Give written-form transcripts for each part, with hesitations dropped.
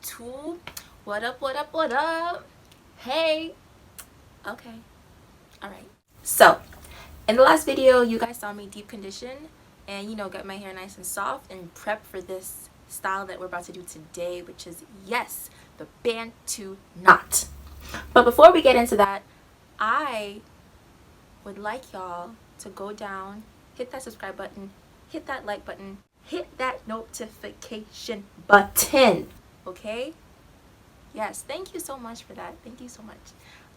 Bantu. What up, what up, what up? Hey. Okay. Alright. So, in the last video, you guys saw me deep condition and, get my hair nice and soft and prep for this style that we're about to do today, which is, yes, the Bantu knot. But before we get into that, I would like y'all to go down, hit that subscribe button, hit that like button, hit that notification button, okay? Yes, thank you so much for that. Thank you so much.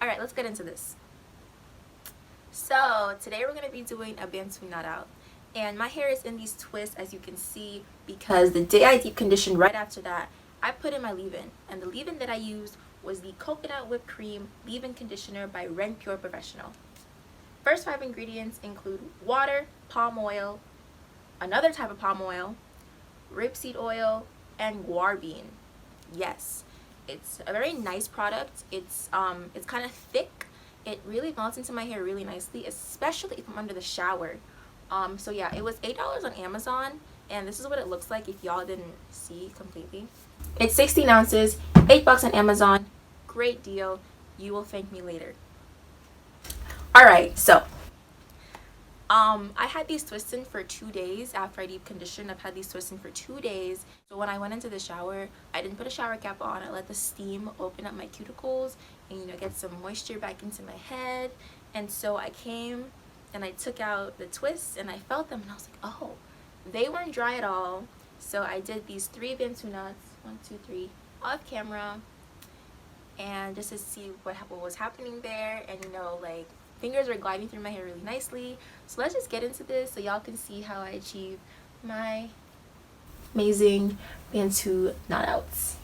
All right, let's get into this. So today we're going to be doing a Bantu knot out, and my hair is in these twists, as you can see, because the day I deep conditioned, right after that I put in my leave-in, and the leave-in that I used was the coconut whipped cream leave-in conditioner by Renpure Professional. First 5 ingredients include water, palm oil, another type of palm oil, rapeseed oil, and guar bean. Yes, it's a very nice product. It's kind of thick. It really melts into my hair really nicely, especially if I'm under the shower. So yeah, it was $8 on Amazon, and this is what it looks like if y'all didn't see completely. It's 16 ounces, $8 on Amazon. Great deal. You will thank me later. Alright, so I had these twists in for 2 days after I deep conditioned. I've had these twists in for 2 days. So when I went into the shower, I didn't put a shower cap on. I let the steam open up my cuticles and get some moisture back into my head. And so I came and I took out the twists and I felt them and I was like, oh, they weren't dry at all. So I did these 3 Bantu knots, 1, 2, 3, off camera, and just to see what was happening there. And fingers are gliding through my hair really nicely. So let's just get into this so y'all can see how I achieve my amazing Bantu knot outs.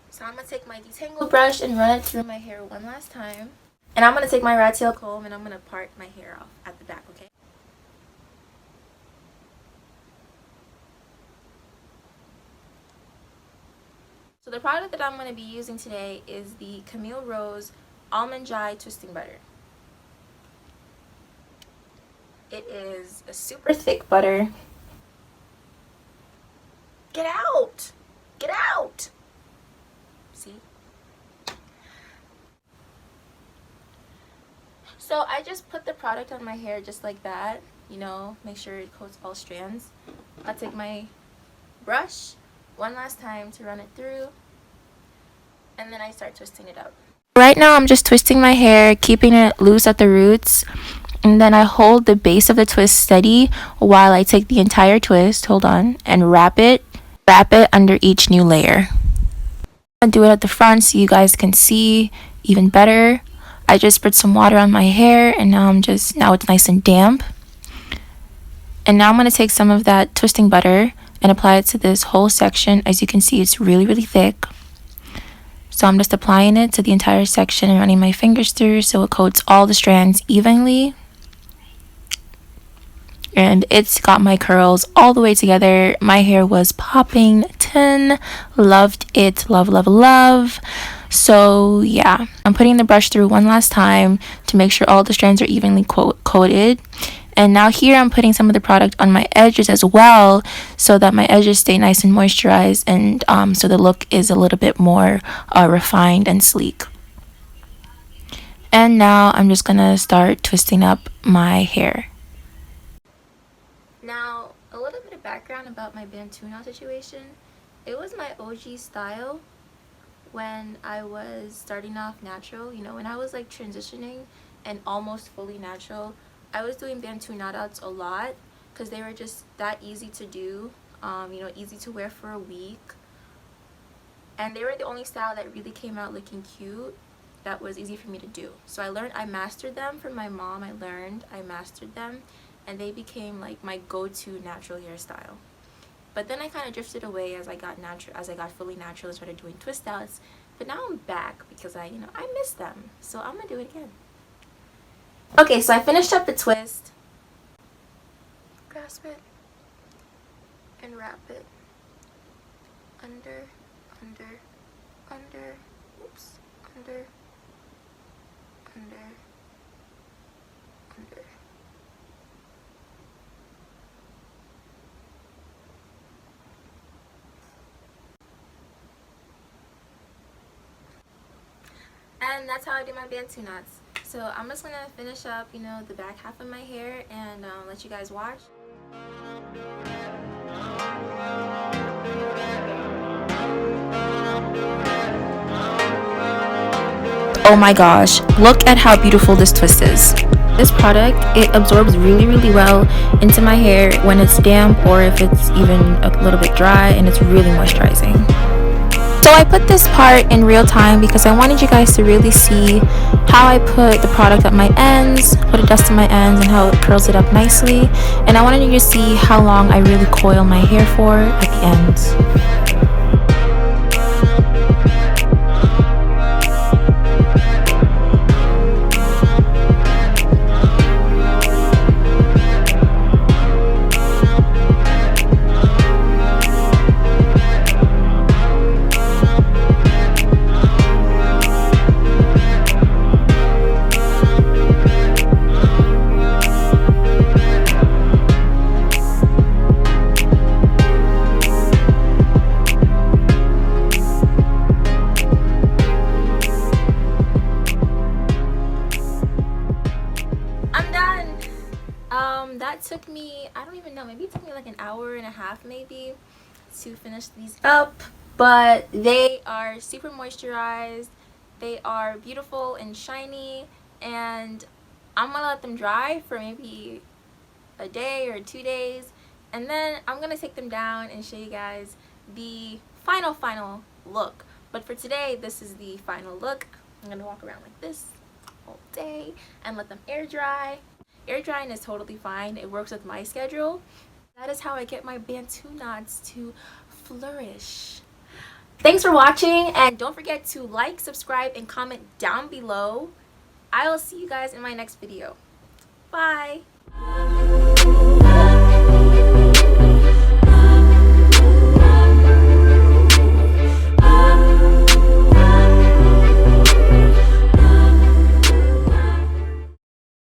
So I'm going to take my detangle brush and run it through my hair one last time. And I'm going to take my rat tail comb and I'm going to part my hair off at the back, okay? So the product that I'm going to be using today is the Camille Rose Almond Twisting Butter. It is a super thick butter. Get out! Get out! See? So I just put the product on my hair just like that, make sure it coats all strands. I'll take my brush one last time to run it through, and then I start twisting it up. Right now I'm just twisting my hair, keeping it loose at the roots, and then I hold the base of the twist steady while I take the entire twist, hold on, and wrap it under each new layer. I'll do it at the front so you guys can see even better. I just spread some water on my hair, and now it's nice and damp. And now I'm going to take some of that twisting butter and apply it to this whole section. As you can see, it's really, really thick. So I'm just applying it to the entire section and running my fingers through so it coats all the strands evenly. And it's got my curls all the way together. My hair was popping 10. Loved it. Love, love, love. So yeah, I'm putting the brush through one last time to make sure all the strands are evenly coated. And now here I'm putting some of the product on my edges as well so that my edges stay nice and moisturized, and so the look is a little bit more refined and sleek. And now I'm just gonna start twisting up my hair. Now, a little bit of background about my Bantu knot situation. It was my OG style when I was starting off natural, when I was like transitioning and almost fully natural. I was doing Bantu knot outs a lot because they were just that easy to do, easy to wear for a week. And they were the only style that really came out looking cute, that was easy for me to do. So I mastered them from my mom. I mastered them, and they became like my go-to natural hairstyle. But then I kind of drifted away as I got fully natural and started doing twist outs. But now I'm back because I miss them. So I'm gonna do it again. Okay, so I finished up the twist. Grasp it and wrap it under, oops, under. And that's how I do my Bantu knots. So I'm just gonna finish up, you know, the back half of my hair and let you guys watch. Oh my gosh, look at how beautiful this twist is. This product, it absorbs really well into my hair when it's damp or if it's even a little bit dry, and it's really moisturizing. So I put this part in real time because I wanted you guys to really see how I put the product at my ends, put a dust in my ends, and how it curls it up nicely. And I wanted you to see how long I really coil my hair for at the ends. That took me, I don't even know, maybe it took me like an hour and a half maybe to finish these up, but they are super moisturized, they are beautiful and shiny, and I'm gonna let them dry for maybe a day or 2 days, and then I'm gonna take them down and show you guys the final look. But for today, this is the final look. I'm gonna walk around like this all day and let them air dry. Air drying is totally fine. It works with my schedule. That is how I get my Bantu knots to flourish. Thanks for watching, and don't forget to like, subscribe, and comment down below. I will see you guys in my next video. Bye!